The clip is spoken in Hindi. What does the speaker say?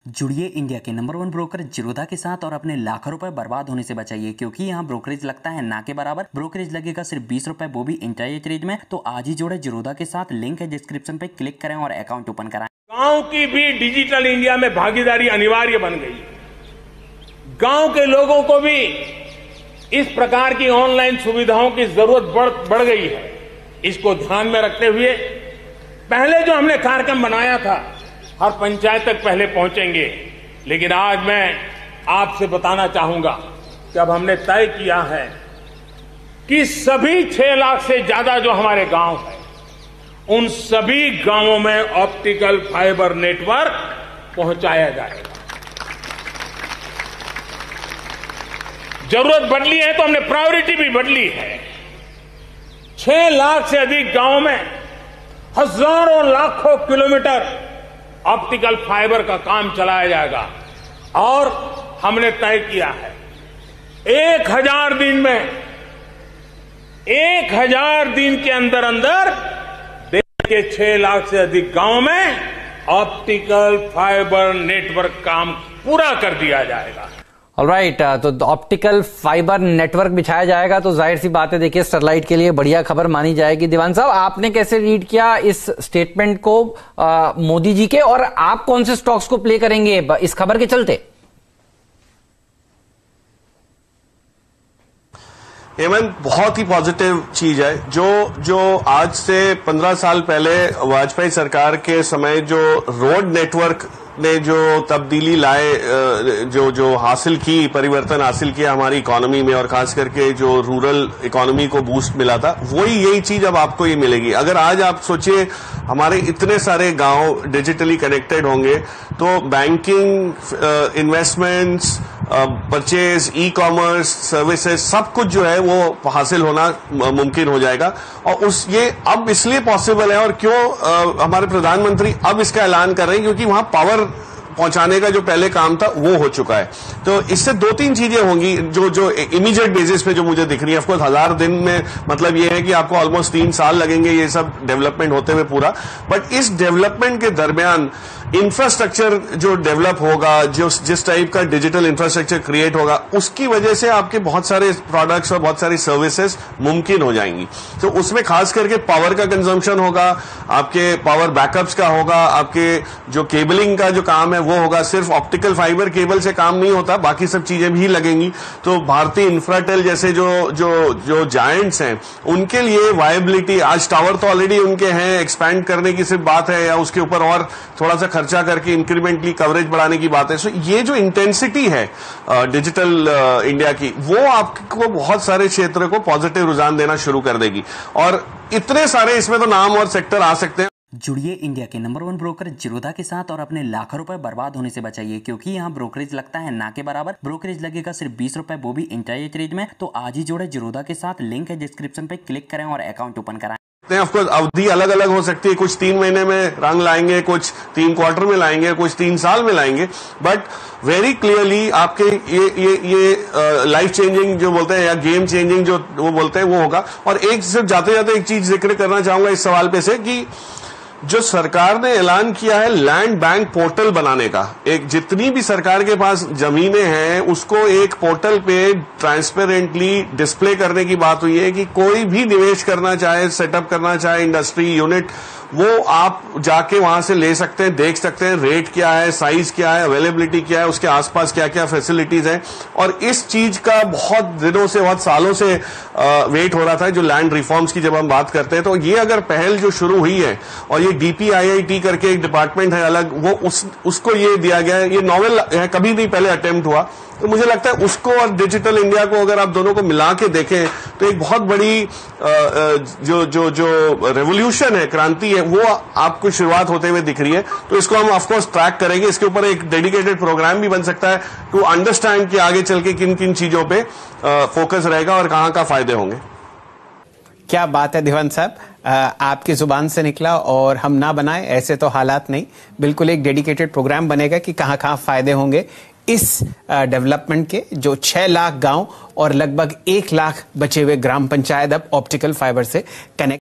जुड़िए इंडिया के नंबर 1 ब्रोकर जिरोधा के साथ और अपने लाखों रुपए बर्बाद होने से बचाइए, क्योंकि यहाँ ब्रोकरेज लगता है ना के बराबर। ब्रोकरेज लगेगा सिर्फ 20 रुपए, वो भी इंटरनेट रेट में। तो आज ही जोड़े जिरोधा के साथ, लिंक है डिस्क्रिप्शन पे, क्लिक करें और अकाउंट ओपन कराएं। गांव की भी डिजिटल इंडिया में भागीदारी अनिवार्य बन गई। गांव के लोगों को भी इस प्रकार की ऑनलाइन सुविधाओं की जरूरत बढ़ गई है। इसको ध्यान में रखते हुए पहले जो हमने कार्यक्रम बनाया था, हर पंचायत तक पहले पहुंचेंगे, लेकिन आज मैं आपसे बताना चाहूंगा कि अब हमने तय किया है कि सभी 6 लाख से ज्यादा जो हमारे गांव हैं, उन सभी गांवों में ऑप्टिकल फाइबर नेटवर्क पहुंचाया जाएगा। जरूरत बदली है तो हमने प्रायोरिटी भी बदली है। 6 लाख से अधिक गांवों में हजारों लाखों किलोमीटर ऑप्टिकल फाइबर का काम चलाया जाएगा और हमने तय किया है 1000 दिन में, 1000 दिन के अंदर अंदर देश के 6 लाख से अधिक गांवों में ऑप्टिकल फाइबर नेटवर्क काम पूरा कर दिया जाएगा। ऑलराइट, तो ऑप्टिकल फाइबर नेटवर्क बिछाया जाएगा, तो जाहिर सी बात है, देखिए स्टरलाइट के लिए बढ़िया खबर मानी जाएगी। दीवान साहब, आपने कैसे रीड किया इस स्टेटमेंट को मोदी जी के, और आप कौन से स्टॉक्स को प्ले करेंगे इस खबर के चलते? हेमंत, बहुत ही पॉजिटिव चीज है। जो आज से 15 साल पहले वाजपेयी सरकार के समय जो रोड नेटवर्क ने जो तब्दीली लाए, जो हासिल की, परिवर्तन हासिल किया हमारी इकोनॉमी में, और खास करके जो रूरल इकोनॉमी को बूस्ट मिला था, यही चीज अब आपको ये मिलेगी। अगर आज आप सोचिए हमारे इतने सारे गांव डिजिटली कनेक्टेड होंगे, तो banking, investments, purchase, e commerce, services, सब कुछ जो है वो हासिल होना मुमकिन हो जाएगा। और ये अब इसलिए पॉसिबल है, और क्यों हमारे प्रधानमंत्री अब इसका ऐलान कर रहे हैं, क्योंकि वहां पावर पहुंचाने का जो पहले काम था वो हो चुका है। तो इससे 2-3 चीजें होंगी जो इमीडिएट बेसिस पे जो मुझे दिख रही है। ऑफकोर्स 1000 दिन में मतलब ये है कि आपको ऑलमोस्ट 3 साल लगेंगे ये सब डेवलपमेंट होते हुए पूरा। बट इस डेवलपमेंट के दरमियान इंफ्रास्ट्रक्चर जो डेवलप होगा, जिस टाइप का डिजिटल इंफ्रास्ट्रक्चर क्रिएट होगा, उसकी वजह से आपके बहुत सारे प्रोडक्ट्स और बहुत सारी सर्विसेज मुमकिन हो जाएंगी। तो उसमें खास करके पावर का कंजम्पशन होगा, आपके पावर बैकअप्स का होगा, आपके जो केबलिंग का जो काम है वो होगा। सिर्फ ऑप्टिकल फाइबर केबल से काम नहीं होता, बाकी सब चीजें भी लगेंगी। तो भारतीय इंफ्राटेल जैसे जो जायंट्स हैं, उनके लिए वायबिलिटी, आज टावर तो ऑलरेडी उनके हैं, एक्सपैंड करने की सिर्फ बात है, या उसके ऊपर और थोड़ा सा खर्चा करके इंक्रीमेंटली कवरेज बढ़ाने की बात है। सो ये जो इंटेंसिटी है डिजिटल इंडिया की, वो आपको बहुत सारे क्षेत्र को पॉजिटिव रुझान देना शुरू कर देगी। और इतने सारे इसमें तो नाम और सेक्टर आ सकते हैं। जुड़िए इंडिया के नंबर 1 ब्रोकर जिरोधा के साथ और अपने लाखों रुपए बर्बाद होने से बचाइए, क्योंकि यहाँ ब्रोकरेज लगता है ना के बराबर। ब्रोकरेज लगेगा सिर्फ 20 रुपए, वो भी इंटरनेट रेट में। तो आज ही जोड़े जिरोधा के साथ, लिंक है डिस्क्रिप्शन पे, क्लिक करें और अकाउंट ओपन कराएं। ऑफकोर्स अवधि अलग अलग हो सकती है, कुछ 3 महीने में रंग लाएंगे, कुछ 3 क्वार्टर में लाएंगे, कुछ 3 साल में लाएंगे। बट वेरी क्लियरली आपके ये लाइफ चेंजिंग जो बोलते हैं, या गेम चेंजिंग जो वो बोलते हैं, वो होगा। और एक सिर्फ जाते जाते एक चीज जिक्र करना चाहूंगा इस सवाल पे से, कि जो सरकार ने ऐलान किया है लैंड बैंक पोर्टल बनाने का, एक जितनी भी सरकार के पास जमीनें हैं उसको एक पोर्टल पे ट्रांसपेरेंटली डिस्प्ले करने की बात हुई है, कि कोई भी निवेश करना चाहे, सेटअप करना चाहे इंडस्ट्री यूनिट, वो आप जाके वहां से ले सकते हैं, देख सकते हैं रेट क्या है, साइज क्या है, अवेलेबिलिटी क्या है, उसके आसपास क्या क्या फैसिलिटीज हैं। और इस चीज का बहुत दिनों से, बहुत सालों से वेट हो रहा था, जो लैंड रिफॉर्म्स की जब हम बात करते हैं। तो ये अगर पहल जो शुरू हुई है, और ये DPIIT करके एक डिपार्टमेंट है अलग, वो उसको ये दिया गया है, ये नॉवेल है, कभी नहीं पहले अटेम्प्ट हुआ। तो मुझे लगता है उसको और डिजिटल इंडिया को अगर आप दोनों को मिला के देखें, तो एक बहुत बड़ी जो रेवोल्यूशन है, क्रांति है, वो आपको शुरुआत होते हुए दिख रही है। तो इसको हम ऑफकोर्स ट्रैक करेंगे। इसके ऊपर एक डेडिकेटेड प्रोग्राम भी बन सकता है, टू अंडरस्टैंड कि आगे चल के किन किन चीजों पे फोकस रहेगा और कहां का फायदे होंगे। क्या बात है दिवान साहब, आपकी जुबान से निकला, और हम ना बनाए ऐसे तो हालात नहीं। बिल्कुल एक डेडिकेटेड प्रोग्राम बनेगा कि कहां कहां फायदे होंगे इस डेवलपमेंट के। जो 6 लाख गांव और लगभग 1 लाख बचे हुए ग्राम पंचायत अब ऑप्टिकल फाइबर से कनेक्ट